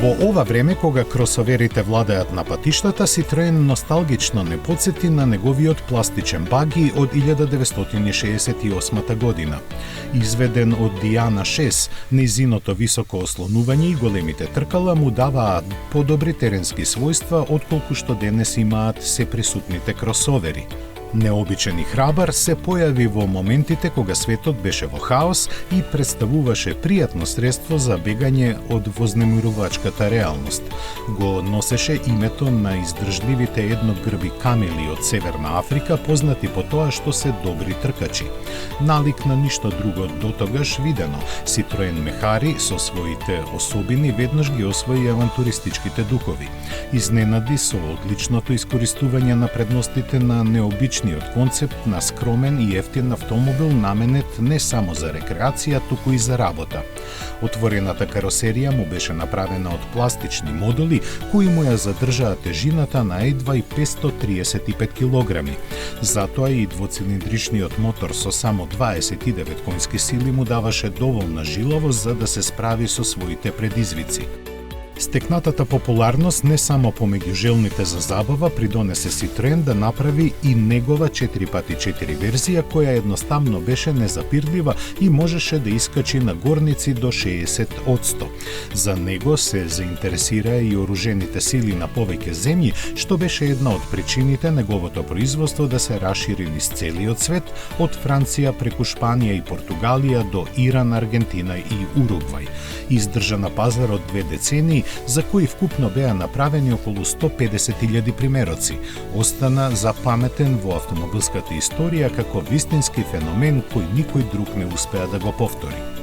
Во ова време, кога кросоверите владеат на патиштата, Ситроен носталгично не потсети на неговиот пластичен баги од 1968 година. Изведен од Диана 6, нејзиното високо ослонување и големите тркала му даваат подобри теренски својства отколку што денес имаат се присутните кросовери. Необичен и храбар се појави во моментите кога светот беше во хаос и представуваше пријатно средство за бегање од вознемирувачката реалност. Го носеше името на издржливите едногрби камели од Северна Африка, познати по тоа што се добри тркачи. Налик на ништо друго дотогаш видено, Ситроен Мехари со своите особини веднаш ги освои авантуристичките духови. Изненади со одличното искористување на предностите на необичниот концепт на скромен и ефтин автомобил наменет не само за рекреација, туку и за работа. Отворената каросерија му беше направена од пластични модули кои му ја задржаа тежината на едва и 535 килограми. Затоа и двоцилиндричниот мотор со само 29 конски сили му даваше доволна жилавост за да се справи со своите предизвици. Стекнатата популарност не само помеѓу желните за забава придонесе Ситроен да направи и негова 4x4 верзија која едноставно беше незапирлива и можеше да искачи на горници до 60%. За него се заинтересираа и оружените сили на повеќе земји, што беше една од причините неговото производство да се расшири низ целиот свет, од Франција преку Шпанија и Португалија до Иран, Аргентина и Уругвај. Издржа на пазарот 2 децении, за кои вкупно беа направени околу 150.000 примероци. Остана запаметен во автомобилската историја како вистински феномен кој никој друг не успеа да го повтори.